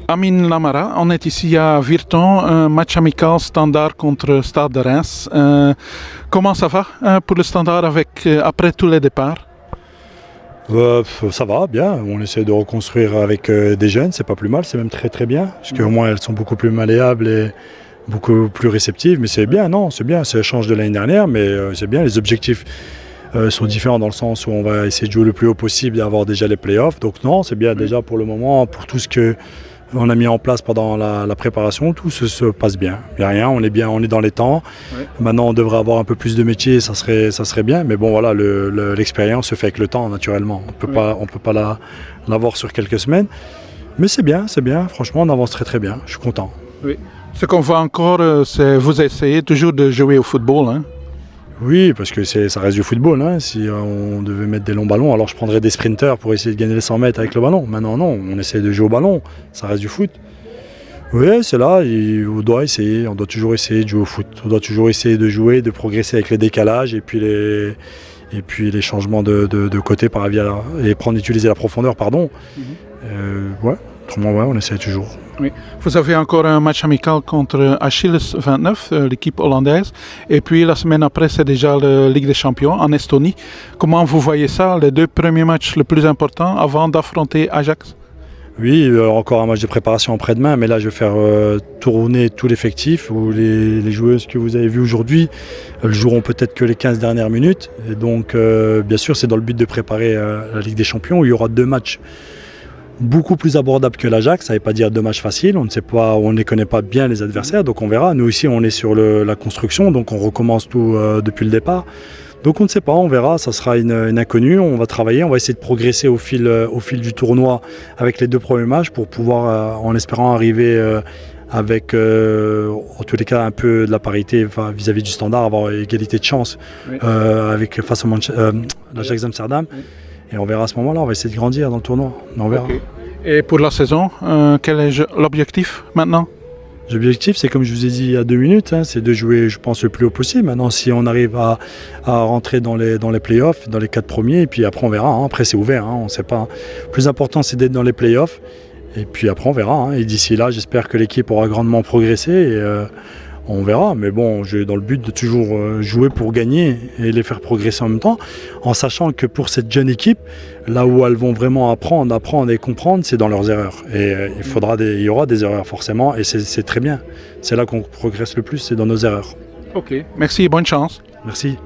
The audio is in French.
Amine Lamara, on est ici à Virton, un match amical Standard contre Stade de Reims. Comment ça va pour le Standard après tous les départs? Ça va, bien. On essaie de reconstruire avec des jeunes, c'est pas plus mal, c'est même très très bien. Parce qu'au moins elles sont beaucoup plus malléables et beaucoup plus réceptives. Mais c'est bien, non, c'est bien, ça change de l'année dernière, mais c'est bien. Les objectifs sont différents dans le sens où on va essayer de jouer le plus haut possible et avoir déjà les playoffs. Donc non, c'est bien déjà pour le moment, pour tout ce que on a mis en place pendant la préparation, tout se passe bien. Il n'y a rien, on est bien, on est dans les temps. Ouais. Maintenant, on devrait avoir un peu plus de métier, ça serait bien. Mais bon, voilà, l'expérience se fait avec le temps, naturellement. On peut pas l'avoir sur quelques semaines. Mais c'est bien. Franchement, on avance très très bien. Je suis content. Oui. Ce qu'on voit encore, c'est vous essayez toujours de jouer au football, hein? Oui, parce que ça reste du football. Hein. Si on devait mettre des longs ballons, alors je prendrais des sprinters pour essayer de gagner les 100 mètres avec le ballon. Maintenant, non, on essaie de jouer au ballon. Ça reste du foot. Oui, c'est là. On doit toujours essayer de jouer au foot. On doit toujours essayer de jouer, de progresser avec les décalages et puis les changements de côté et utiliser la profondeur, pardon. Ouais. Autrement, ouais, on essaie toujours. Oui. Vous avez encore un match amical contre Achilles 29, l'équipe hollandaise. Et puis la semaine après, c'est déjà la Ligue des Champions en Estonie. Comment vous voyez ça, les deux premiers matchs les plus importants avant d'affronter Ajax? Oui, encore un match de préparation après-demain, mais là je vais faire tourner tout l'effectif. Les joueuses que vous avez vues aujourd'hui, elles joueront peut-être que les 15 dernières minutes. Et donc, bien sûr, c'est dans le but de préparer la Ligue des Champions où il y aura deux matchs beaucoup plus abordable que l'Ajax, ça ne veut pas dire deux matchs faciles, on ne les connaît pas bien les adversaires, donc on verra. Nous ici on est sur la construction, donc on recommence tout depuis le départ. Donc on ne sait pas, on verra, ça sera une inconnue, on va travailler, on va essayer de progresser au fil du tournoi avec les deux premiers matchs pour pouvoir, en espérant arriver avec en tous les cas un peu de la parité vis-à-vis du Standard, avoir égalité de chance face à l'Ajax Amsterdam. Oui. Et on verra à ce moment-là, on va essayer de grandir dans le tournoi. On verra. Okay. Et pour la saison, quel est l'objectif maintenant? L'objectif, c'est comme je vous ai dit il y a 2 minutes, hein, c'est de jouer, je pense, le plus haut possible. Maintenant, si on arrive à rentrer dans les playoffs, dans les 4 premiers, et puis après on verra. Hein. Après, c'est ouvert, hein, on ne sait pas. Le plus important, c'est d'être dans les playoffs. Et puis après, on verra. Hein. Et d'ici là, j'espère que l'équipe aura grandement progressé. Et, on verra, mais bon, j'ai dans le but de toujours jouer pour gagner et les faire progresser en même temps, en sachant que pour cette jeune équipe, là où elles vont vraiment apprendre et comprendre, c'est dans leurs erreurs. Et il y aura des erreurs forcément, et c'est très bien. C'est là qu'on progresse le plus, c'est dans nos erreurs. Ok, merci et bonne chance. Merci.